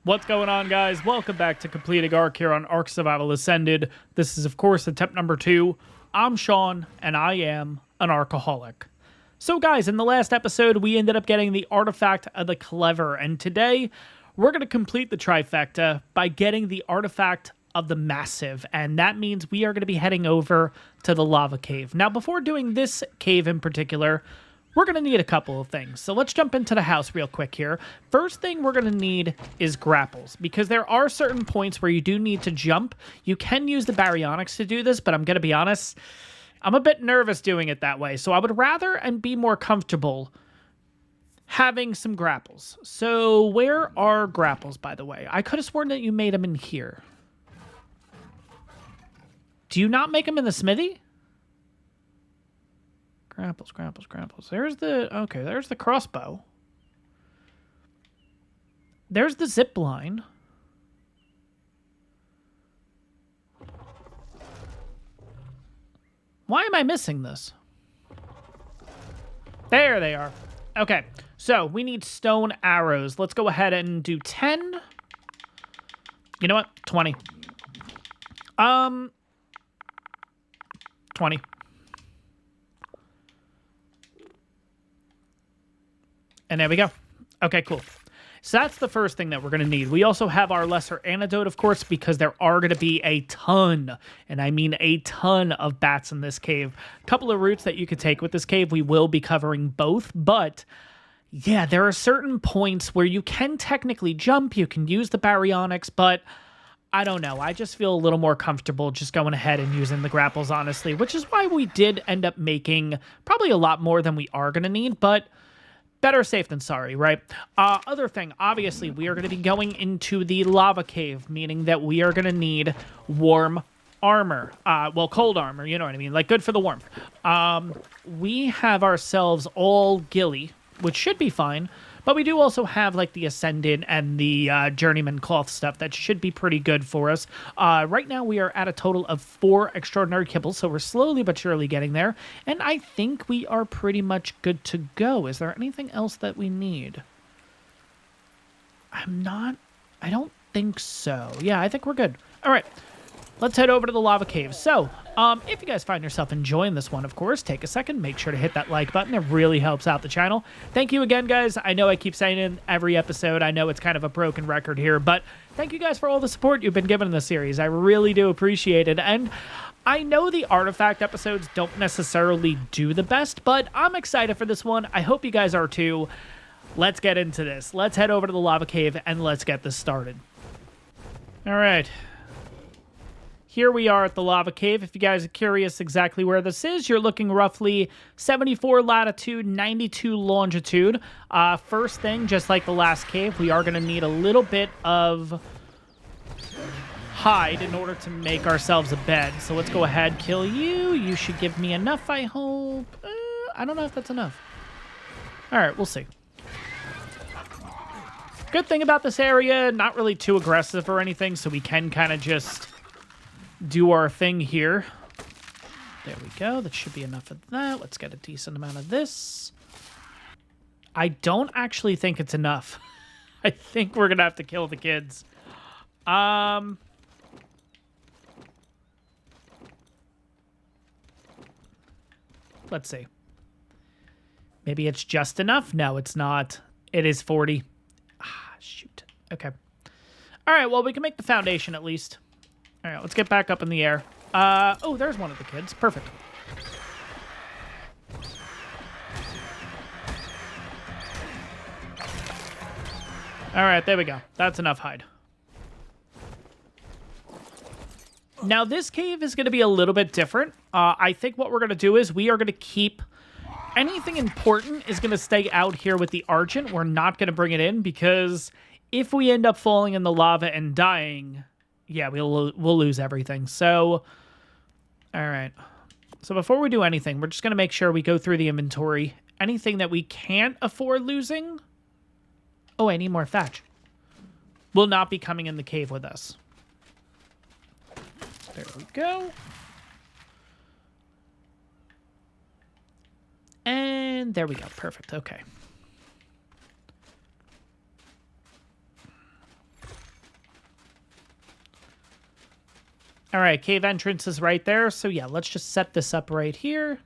What's going on, guys? Welcome back to Completing ARK here on ARK Survival Ascended. This is, of course, attempt number 2. I'm Sean, and I am an Arkaholic. So, guys, in the last episode, we ended up getting the Artifact of the Clever, and today, we're going to complete the trifecta by getting the Artifact of the Massive, and that means we are going to be heading over to the lava cave. Now, before doing this cave in particular, we're going to need a couple of things. So let's jump into the house real quick here. First thing we're going to need is grapples, because there are certain points where you do need to jump. You can use the baryonyx to do this, but I'm going to be honest, I'm a bit nervous doing it that way. So I would rather and be more comfortable having some grapples. So where are grapples, by the way? I could have sworn that you made them in here. Do you not make them in the smithy? Grapples, grapples, grapples. There's the crossbow. There's the zip line. Why am I missing this? There they are. Okay, so we need stone arrows. Let's go ahead and do 10. You know what? 20. 20. And there we go. Okay, cool. So that's the first thing that we're going to need. We also have our lesser antidote, of course, because there are going to be a ton, and I mean a ton of bats in this cave. A couple of routes that you could take with this cave. We will be covering both, but yeah, there are certain points where you can technically jump. You can use the baryonyx, but I don't know. I just feel a little more comfortable just going ahead and using the grapples, honestly, which is why we did end up making probably a lot more than we are going to need, but better safe than sorry, right? Other thing, obviously, we are going to be going into the lava cave, meaning that we are going to need warm armor. Well, cold armor, you know what I mean? Like, good for the warmth. We have ourselves all ghillie, which should be fine, but we do also have, like, the Ascended and the Journeyman cloth stuff that should be pretty good for us. Right now, we are at a total of 4 extraordinary kibbles, so we're slowly but surely getting there, and I think we are pretty much good to go. Is there anything else that we need? I don't think so. Yeah, I think we're good. All right. Let's head over to the lava cave. So, if you guys find yourself enjoying this one, of course, take a second, make sure to hit that like button. It really helps out the channel. Thank you again, guys. I know I keep saying it in every episode. I know it's kind of a broken record here, but thank you guys for all the support you've been giving in the series. I really do appreciate it. And I know the artifact episodes don't necessarily do the best, but I'm excited for this one. I hope you guys are too. Let's get into this. Let's head over to the lava cave and let's get this started. All right. Here we are at the lava cave. If you guys are curious exactly where this is, you're looking roughly 74 latitude, 92 longitude. First thing, just like the last cave, we are going to need a little bit of hide in order to make ourselves a bed. So let's go ahead, kill you. You should give me enough, I hope. I don't know if that's enough. All right, we'll see. Good thing about this area, not really too aggressive or anything, so we can kind of just do our thing here. There we go. That should be enough of that. Let's get a decent amount of this. I don't actually think it's enough. I think we're gonna have to kill the kids. Let's see. Maybe it's just enough. No, it's not. It is 40. Shoot. Okay. All right, well, we can make the foundation at least. All right, let's get back up in the air. Oh, there's one of the kids. Perfect. All right, there we go. That's enough hide. Now, this cave is going to be a little bit different. I think what we're going to do is we are going to keep anything important is going to stay out here with the Argent. We're not going to bring it in because if we end up falling in the lava and dying, yeah, we'll lose everything. So, all right. So before we do anything, we're just going to make sure we go through the inventory. Anything that we can't afford losing. Oh, I need more thatch. Will not be coming in the cave with us. There we go. And there we go. Perfect. Okay. All right, cave entrance is right there. So yeah, let's just set this up right here.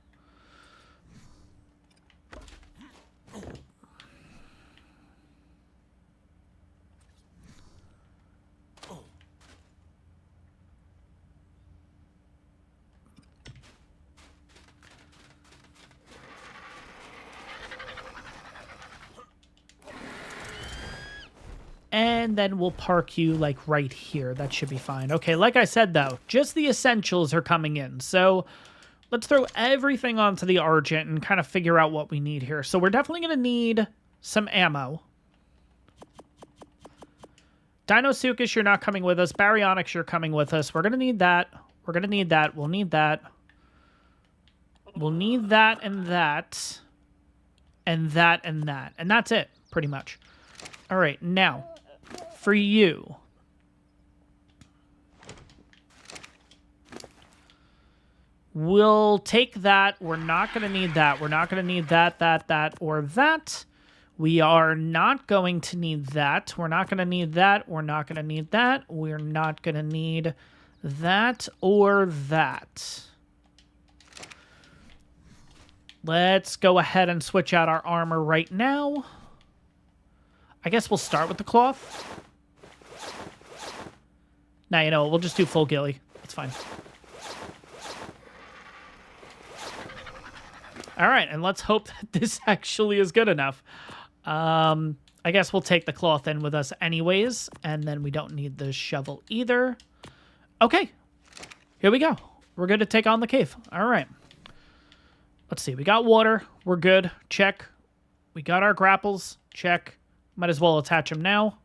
And then we'll park you, like, right here. That should be fine. Okay, like I said, though, just the essentials are coming in. So let's throw everything onto the Argent and kind of figure out what we need here. So we're definitely going to need some ammo. Dinosuchus, you're not coming with us. Baryonyx, you're coming with us. We're going to need that. We're going to need that. We'll need that. We'll need that and that. And that and that. And that's it, pretty much. All right, now, for you. We'll take that. We're not going to need that. We're not going to need that, that, or that. We are not going to need that. We're not going to need that. We're not going to need that. We're not going to need that or that. Let's go ahead and switch out our armor right now. I guess we'll start with the cloth. Nah, you know, we'll just do full ghillie. It's fine. All right, and let's hope that this actually is good enough. I guess we'll take the cloth in with us anyways, and then we don't need the shovel either. Okay, here we go. We're good to take on the cave. All right. Let's see. We got water. We're good. Check. We got our grapples. Check. Might as well attach them now.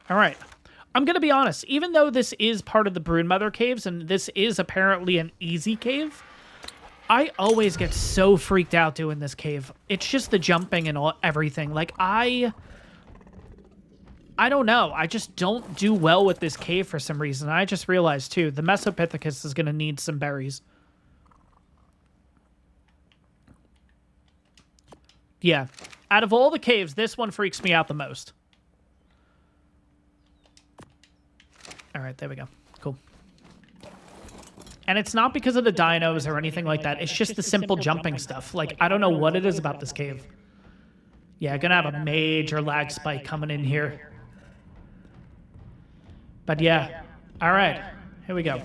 All right. I'm going to be honest. Even though this is part of the Broodmother caves, and this is apparently an easy cave, I always get so freaked out doing this cave. It's just the jumping and everything. Like, I don't know. I just don't do well with this cave for some reason. I just realized, too, the Mesopithecus is going to need some berries. Yeah. Out of all the caves, this one freaks me out the most. All right, there we go. Cool. And it's not because of the dinos or anything like that. It's just the simple jumping stuff. Like, I don't know what it is about this cave. Yeah, gonna have a major lag spike coming in here. But yeah. All right, here we go.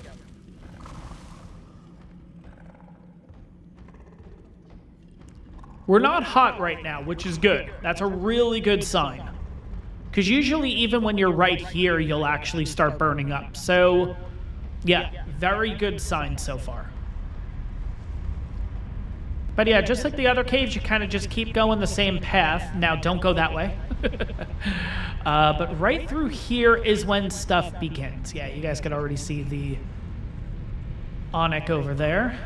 We're not hot right now, which is good. That's a really good sign. Because usually even when you're right here, you'll actually start burning up. So, yeah, very good sign so far. But yeah, just like the other caves, you kind of just keep going the same path. Now, don't go that way. But right through here is when stuff begins. Yeah, you guys could already see the Onyx over there.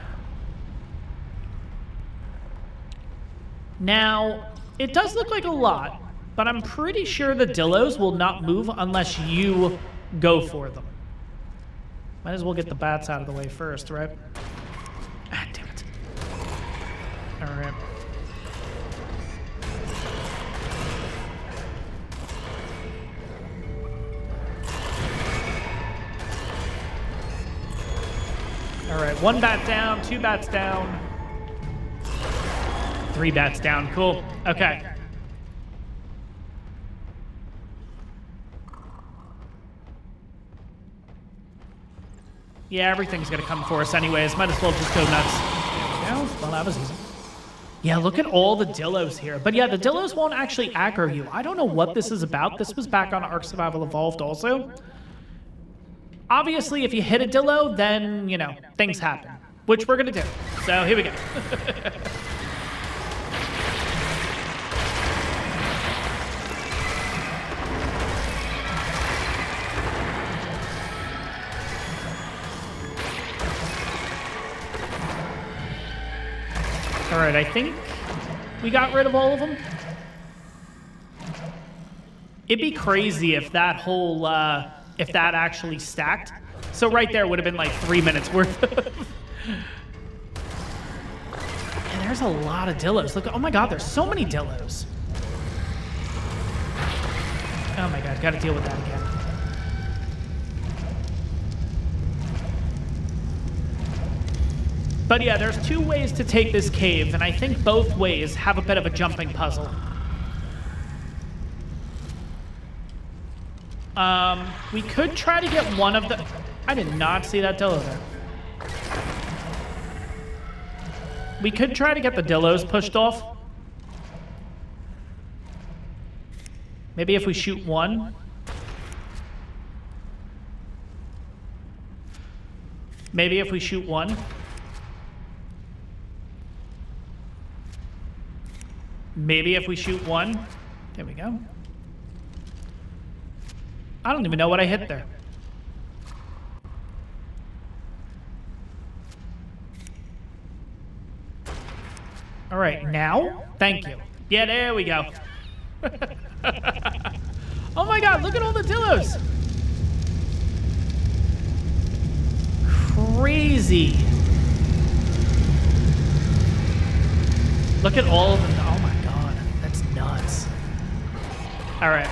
Now, it does look like a lot, but I'm pretty sure the Dillos will not move unless you go for them. Might as well get the bats out of the way first, right? Ah, damn it. All right. All right, 1 bat down, 2 bats down. 3 bats down. Cool. Okay. Yeah, everything's going to come for us anyways. Might as well just go nuts. Yeah, well, that was easy. Yeah, look at all the Dillos here. But yeah, the Dillos won't actually aggro you. I don't know what this is about. This was back on Ark Survival Evolved also. Obviously, if you hit a Dillo, then, you know, things happen. Which we're going to do. So, here we go. All right, I think we got rid of all of them. It'd be crazy if that whole, if that actually stacked. So right there would have been like 3 minutes worth of... And there's a lot of Dillos. Look, oh my God, there's so many Dillos. Oh my God, gotta deal with that again. But yeah, there's two ways to take this cave, and I think both ways have a bit of a jumping puzzle. We could try to get one of the... I did not see that dillo there. We could try to get the dillos pushed off. Maybe if we shoot one. Maybe if we shoot one. Maybe if we shoot one. There we go. I don't even know what I hit there. All right, now? Thank you. Yeah, there we go. Oh my god, look at all the dillos. Crazy. Look at all of them. Oh my god, that's nuts. All right.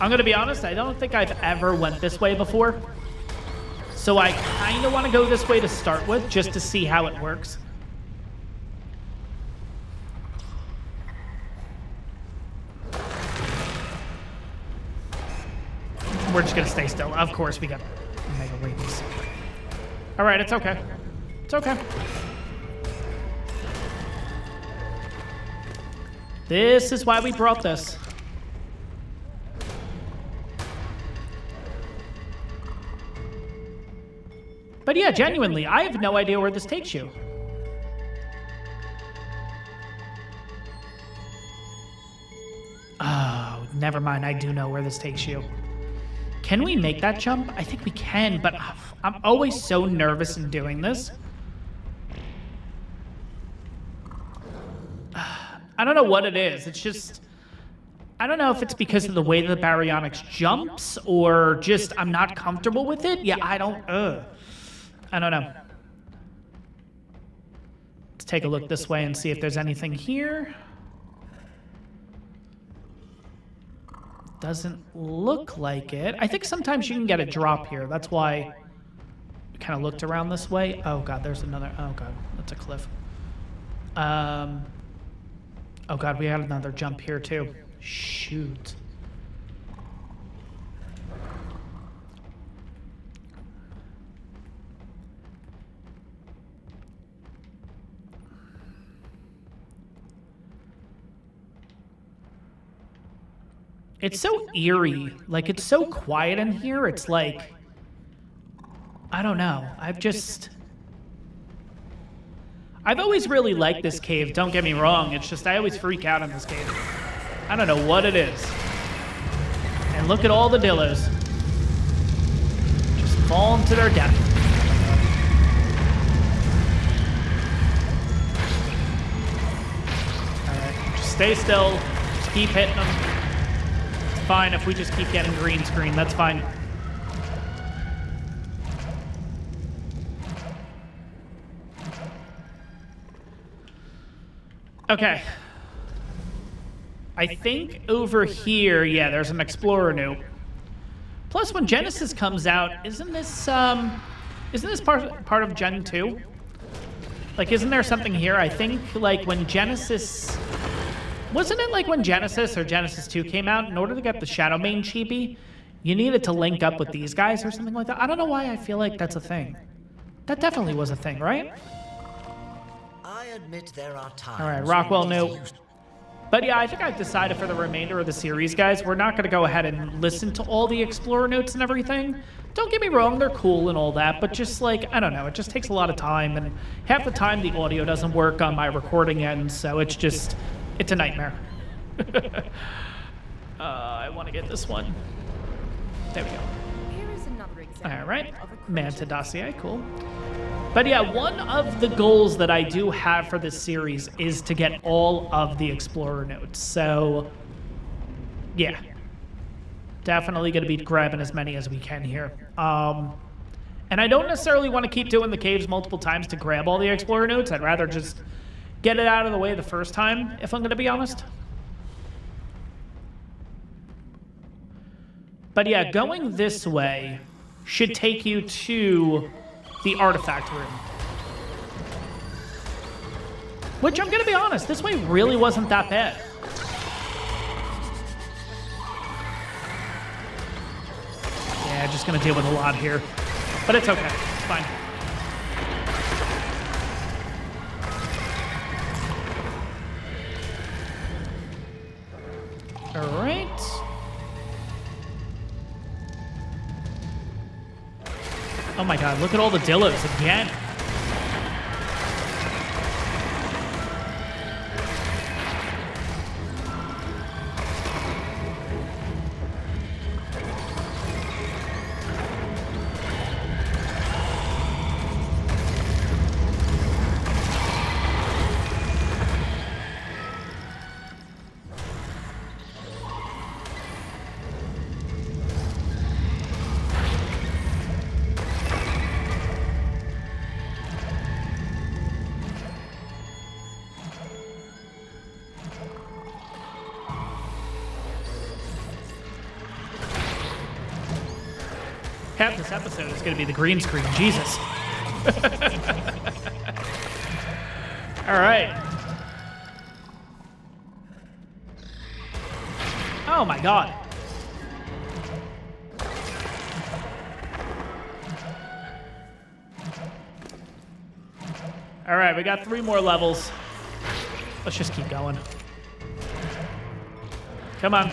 I'm gonna be honest, I don't think I've ever went this way before. So I kind of want to go this way to start with, just to see how it works. We're just gonna stay still. Of course, we got mega rabies. All right, it's okay. It's okay. This is why we brought this. But yeah, genuinely, I have no idea where this takes you. Oh, never mind. I do know where this takes you. Can we make that jump? I think we can, but I'm always so nervous in doing this. I don't know what it is. It's just... I don't know if it's because of the way the baryonyx jumps or just I'm not comfortable with it. Yeah, I don't know. Let's take a look this way and see if there's anything here. Doesn't look like it. I think sometimes you can get a drop here. That's why we kind of looked around this way. Oh god, there's another. Oh god, that's a cliff. Oh god, we had another jump here too. Shoot. It's so eerie. Like, it's so quiet in here. It's like... I don't know. I've always really liked this cave, don't get me wrong. It's just I always freak out in this cave. I don't know what it is. And look at all the dillos. Just falling to their death. Alright, just stay still. Just keep hitting them. It's fine if we just keep getting green screen. That's fine. Okay. I think over here, yeah, there's an Explorer Noob. Plus, when Genesis comes out, isn't this part of Gen 2? Like, isn't there something here? I think, like, when Genesis... Wasn't it like when Genesis or Genesis 2 came out, in order to get the Shadowbane cheapie, you needed to link up with these guys or something like that? I don't know why I feel like that's a thing. That definitely was a thing, right? I admit there are times. All right, Rockwell knew. But yeah, I think I've decided for the remainder of the series, guys, we're not going to go ahead and listen to all the Explorer notes and everything. Don't get me wrong, they're cool and all that, but just like, I don't know, it just takes a lot of time, and half the time the audio doesn't work on my recording end, so it's just, it's a nightmare. I want to get this one. There we go. Here is another example. All right, Manta dossier, cool. But yeah, one of the goals that I do have for this series is to get all of the Explorer notes. So, yeah. Definitely going to be grabbing as many as we can here. And I don't necessarily want to keep doing the caves multiple times to grab all the Explorer notes. I'd rather just get it out of the way the first time, if I'm going to be honest. But yeah, going this way should take you to the artifact room. Which, I'm going to be honest, this way really wasn't that bad. Yeah, just going to deal with a lot here. But it's okay. It's fine. All right. Oh my god, look at all the Dillos again. Half this episode is going to be the green screen. Jesus. All right. Oh my god. All right, we got 3 more levels. Let's just keep going. Come on.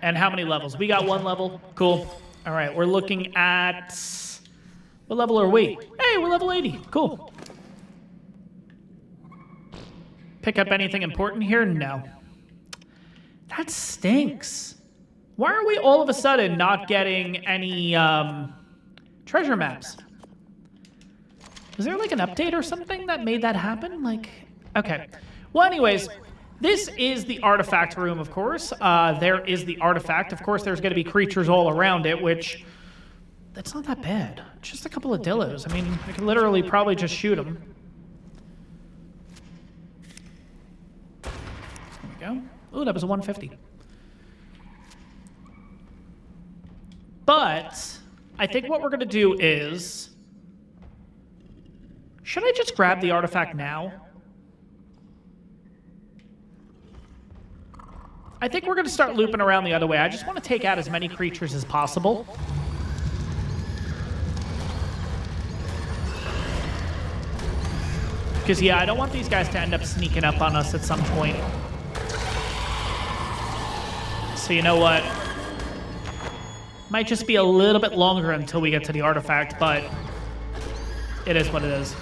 And how many levels? We got 1 level. Cool. All right, we're looking at... What level are we? Hey, we're level 80. Cool. Pick up anything important here? No. That stinks. Why are we all of a sudden not getting any treasure maps? Was there like an update or something that made that happen? Like, okay. Well, anyways... This is the artifact room, of course. There is the artifact. Of course, there's going to be creatures all around it, which... That's not that bad. Just a couple of Dillos. I mean, I could literally probably just shoot them. There we go. Ooh, that was a 150. But I think what we're going to do is... Should I just grab the artifact now? I think we're going to start looping around the other way. I just want to take out as many creatures as possible. Because, yeah, I don't want these guys to end up sneaking up on us at some point. So, you know what? Might just be a little bit longer until we get to the artifact, but it is what it is.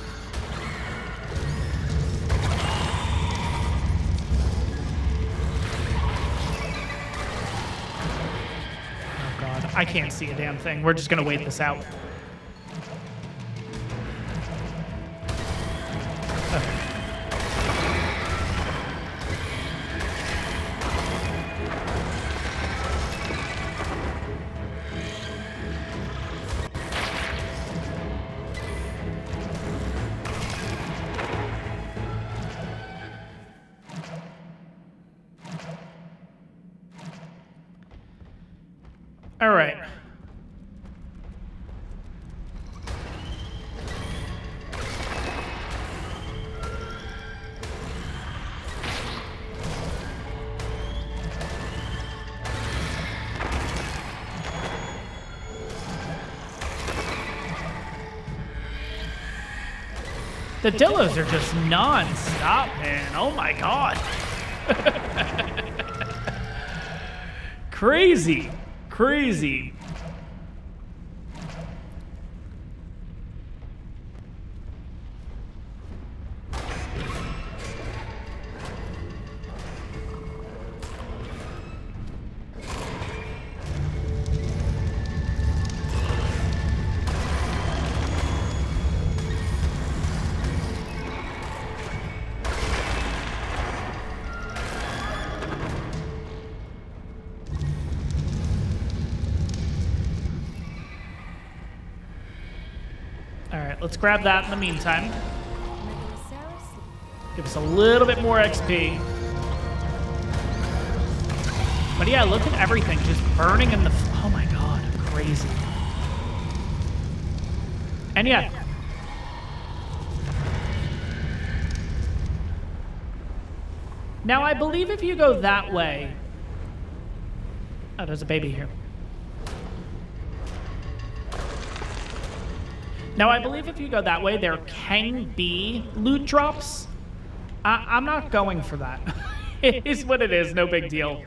I can't see a damn thing. We're just going to wait this out. Okay. All right. The Dillos are just non-stop, man. Oh my god. Crazy. Crazy. Let's grab that in the meantime. Give us a little bit more XP. But yeah, look at everything just burning in the... Oh my god, crazy. And yeah, Now, I believe if you go that way... Oh, there's a baby here. Now, I believe if you go that way, there can be loot drops. I'm not going for that. It is what it is, no big deal.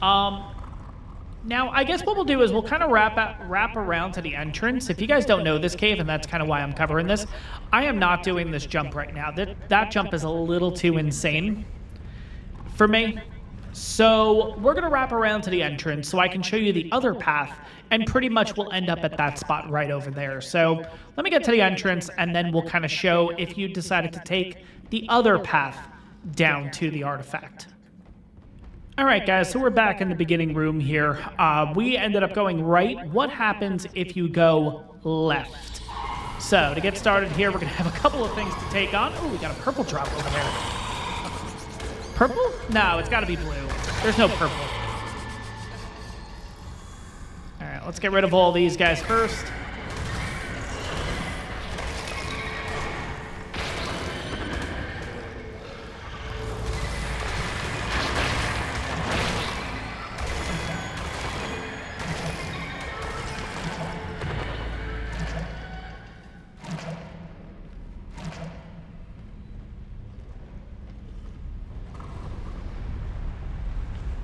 Now, I guess what we'll do is we'll kind of wrap around to the entrance. If you guys don't know this cave, and that's kind of why I'm covering this, I am not doing this jump right now. That jump is a little too insane for me. So we're going to wrap around to the entrance so I can show you the other path, and pretty much we'll end up at that spot right over there. So let me get to the entrance, and then we'll kind of show if you decided to take the other path down to the artifact. All right, guys, so we're back in the beginning room here. We ended up going right. What happens if you go left? So to get started here, we're going to have a couple of things to take on. Oh, we got a purple drop over there. Purple? No, it's got to be blue. There's no purple. All right, let's get rid of all these guys first.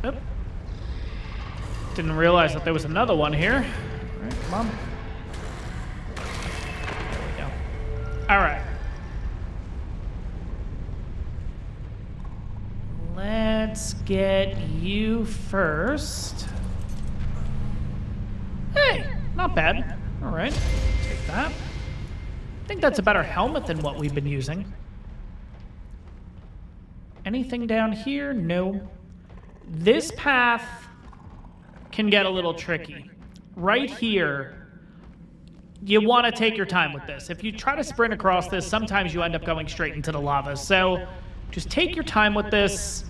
Oop. Didn't realize that there was another one here. All right, come on. There we go. All right. Let's get you first. Hey, not bad. All right, take that. I think that's a better helmet than what we've been using. Anything down here? No. This path can get a little tricky. Right here, you want to take your time with this. If you try to sprint across this, sometimes you end up going straight into the lava. So just take your time with this.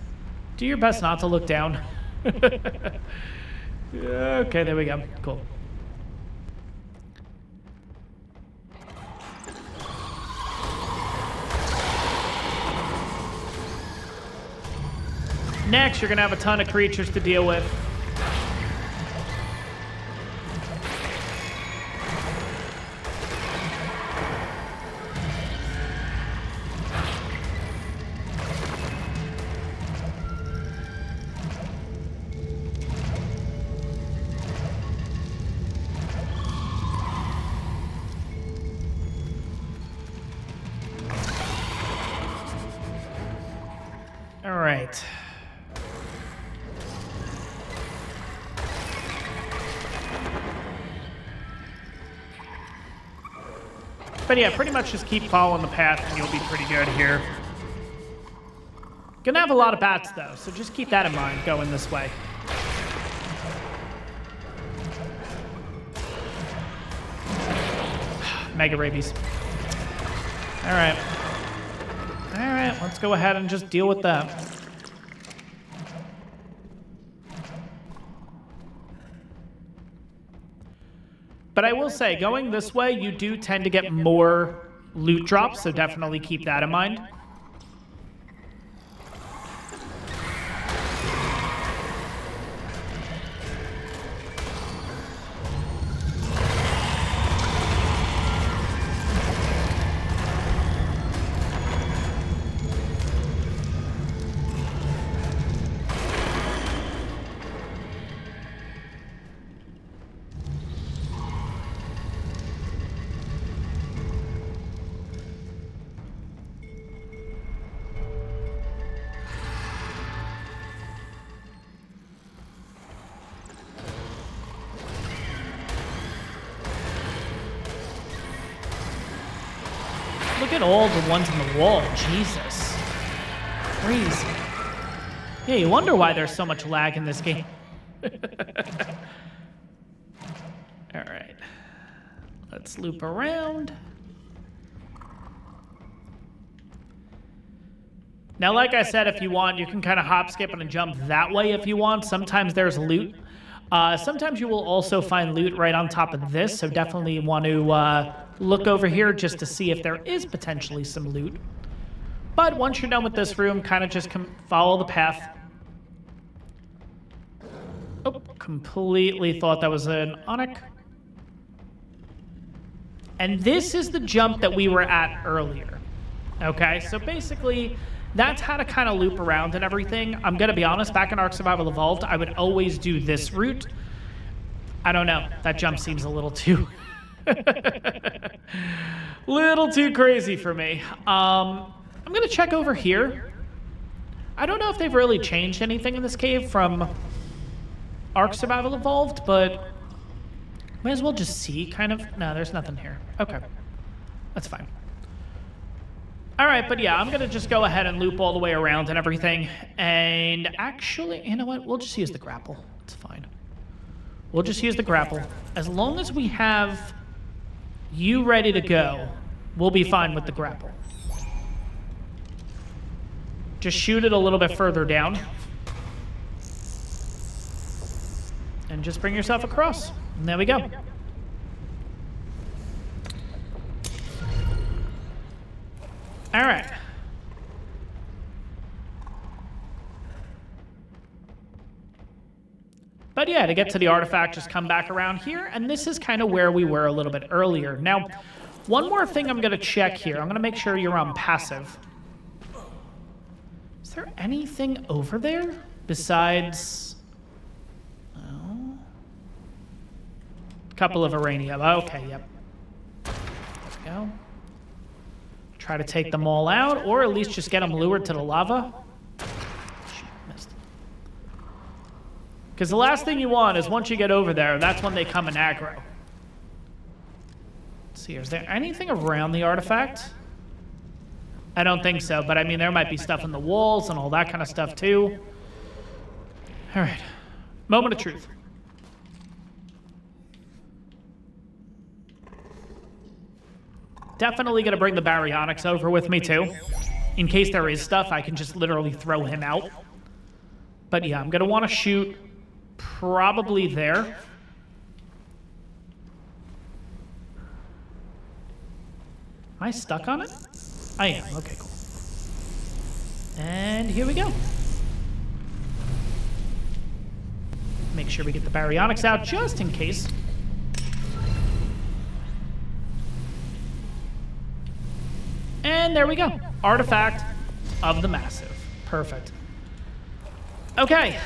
Do your best not to look down. Okay, there we go. Cool. Next, you're going to have a ton of creatures to deal with. All right. But yeah, pretty much just keep following the path and you'll be pretty good here. Gonna have a lot of bats though, so just keep that in mind going this way. Mega rabies. All right. All right, let's go ahead and just deal with that. But I will say, going this way, you do tend to get more loot drops, so definitely keep that in mind. Look at all the ones on the wall. Jesus. Crazy. Yeah, you wonder why there's so much lag in this game. All right. Let's loop around. Now, like I said, if you want, you can kind of hop, skip, and jump that way if you want. Sometimes there's loot. Sometimes you will also find loot right on top of this, so definitely want to look over here just to see if there is potentially some loot. But once you're done with this room, kind of just follow the path. Oh, completely thought that was an Onyx. And this is the jump that we were at earlier. Okay, so basically, that's how to kind of loop around and everything. I'm going to be honest, back in Ark Survival Evolved, I would always do this route. I don't know. That jump seems a little too... little too crazy for me. I'm going to check over here. I don't know if they've really changed anything in this cave from Ark Survival Evolved, but may as well just see, kind of. No, there's nothing here. Okay. That's fine. All right, but yeah, I'm going to just go ahead and loop all the way around and everything. And actually, you know what? We'll just use the grapple. It's fine. We'll just use the grapple. As long as we have you ready to go, we'll be fine with the grapple. Just shoot it a little bit further down. And just bring yourself across. And there we go. All right. But yeah, to get to the artifact, just come back around here. And this is kind of where we were a little bit earlier. Now, one more thing I'm going to check here. I'm going to make sure you're on passive. Is there anything over there besides... Oh. A couple of uranium. Okay, yep. There we go. Try to take them all out, or at least just get them lured to the lava. Shoot, missed. Because the last thing you want is once you get over there, that's when they come and aggro. Let's see, is there anything around the artifact? I don't think so, but I mean, there might be stuff in the walls and all that kind of stuff too. All right, moment of truth. Definitely going to bring the baryonyx over with me, too. In case there is stuff, I can just literally throw him out. But yeah, I'm going to want to shoot probably there. Am I stuck on it? I am. Okay, cool. And here we go. Make sure we get the baryonyx out just in case. And there we go. Artifact of the Massive. Perfect. Okay.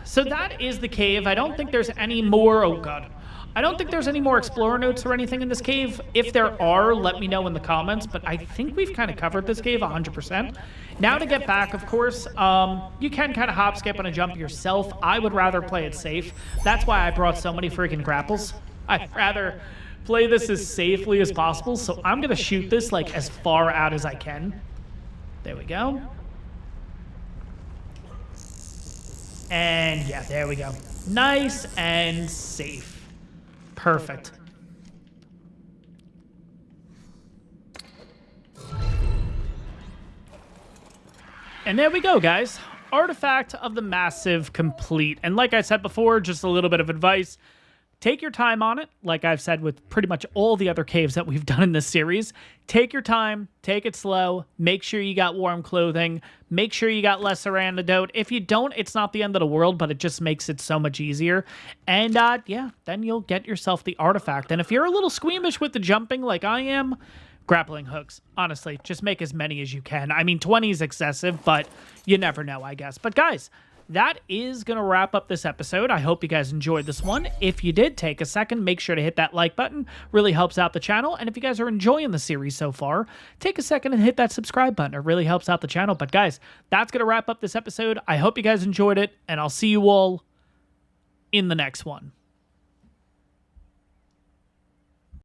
So that is the cave. I don't think there's any more... Oh, God. I don't think there's any more explorer notes or anything in this cave. If there are, let me know in the comments. But I think we've kind of covered this cave 100%. Now to get back, of course, you can kind of hop, skip, and a jump yourself. I would rather play it safe. That's why I brought so many freaking grapples. I'd rather... play this as safely as possible, so I'm gonna shoot this like as far out as I can. There we go. And yeah, there we go. Nice and safe. Perfect. And there we go, guys. Artifact of the Massive complete. And like I said before, just a little bit of advice. Take your time on it, like I've said with pretty much all the other caves that we've done in this series. Take your time, take it slow, make sure you got warm clothing, make sure you got lesser antidote. If you don't, it's not the end of the world, but it just makes it so much easier. And yeah, then you'll get yourself the artifact. And if you're a little squeamish with the jumping like I am, grappling hooks. Honestly, just make as many as you can. I mean, 20 is excessive, but you never know, I guess. But guys... that is going to wrap up this episode. I hope you guys enjoyed this one. If you did, take a second, make sure to hit that like button. Really helps out the channel. And if you guys are enjoying the series so far, take a second and hit that subscribe button. It really helps out the channel. But guys, that's going to wrap up this episode. I hope you guys enjoyed it, and I'll see you all in the next one.